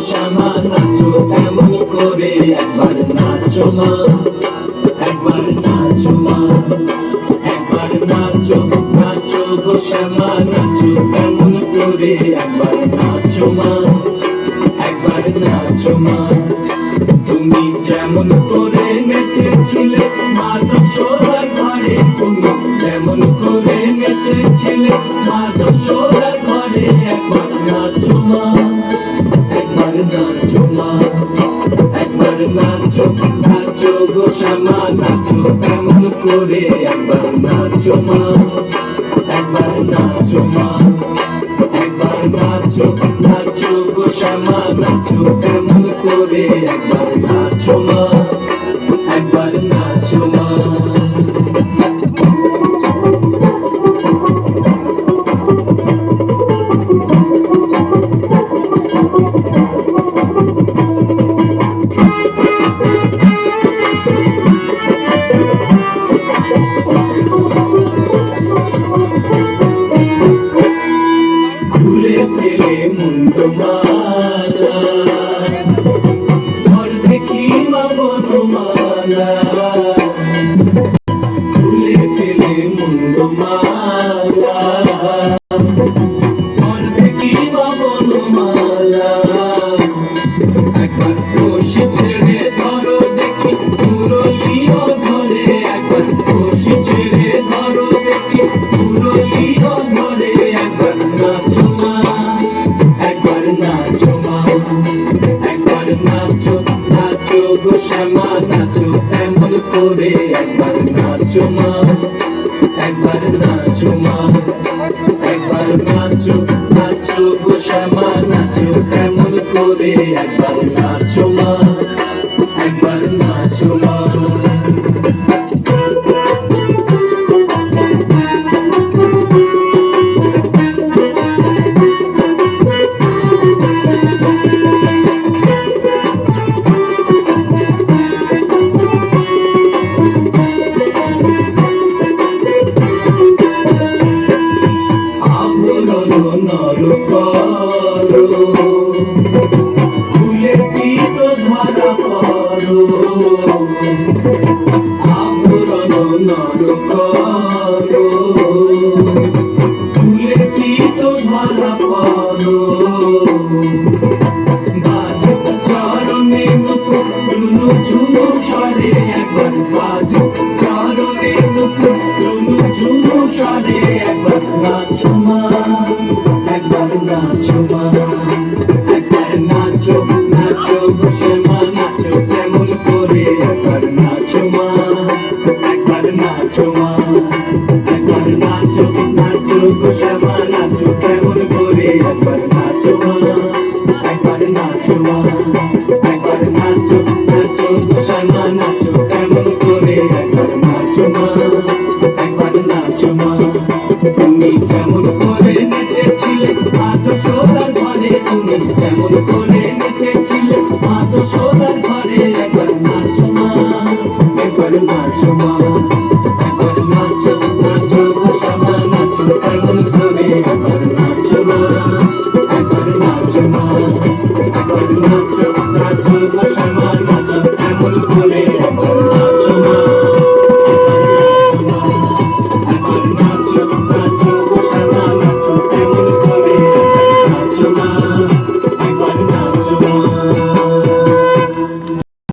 শ্যামা নাচো কেমন করে, একবার নাচো মা, একবার নাচো মা, একবার নাচো নাচো গো শ্যামা নাচো কেমন করে, একবার নাচো মা, একবার নাচো মা। তুমি যেমন করে নেচেছিলে মা যশোদার ঘরে, তুমি যেমন করে নেচেছিলে মা যশোদার ঘরে, একবার নাচো মা, একবার নাচো মা, একবার নাচো নাচো গো শ্যামা নাচো কেমন করে, একবার নাচো মা, একবার নাচো মা, একবার নাচো নাচো গো শ্যামা নাচো কেমন করে, একবার নাচো মা, একবার নাচো মা। খুলে ফেলে মুন্ডমালা, ঘর দেখি মা বনমালা, খুলে ফেলে মুন্ডমালা, ঘর দেখি মা বনমালা, একবার বসে ছেড়ে ধরো দেখি পুরলিও ধরে, একবার বসে ছেড়ে ধরো দেখি পুরলিও ধরে, একবার নাচো মা, একবার নাচো মা, একবার নাচো নাচো গো শ্যামা নাচো কেমন করে, একবার নাচো মা, একবার নাচো মা, একবার নাচো নাচো গো শ্যামা নাচো কেমন করে, একবার নাচো মা, একবার নাচো মা। ফুলের পিত ধরা পড়ো, আবরণ নর করো, ফুলের পিত ধরা পড়ো, বাজুক চরণে মুকুট রুনু ঝুনু স্বরে, একবার বাজুক চরণে মুকুট রুনু ঝুনু স্বরে, একবার নাচো মা, একবার নাচো মা, একবার নাচো নাচো গো শ্যামা নাচো কেমন করে, একবার নাচো মা, একবার নাচো মা, একবার নাচো নাচো গো শ্যামা নাচো কেমন করে, একবার নাচো মা, একবার নাচো মা, একবার নাচো নাচো গো শ্যামা নাচো কেমন করে, একবার নাচো মা, একবার নাচো মা। তুমি যেমন করে নেচেছিলে মা যশোদার ঘরে, তুমি যেমন করে নেচেছিলে মা যশোদার ঘরে, একবার নাচো মা, একবার নাচো মা, একবার নাচো নাচো গো শ্যামা নাচো কেমন করে, একবার নাচো মা, একবার নাচো মা, একবার নাচো নাচো গো শ্যামা নাচো কেমন করে, একবার নাচো।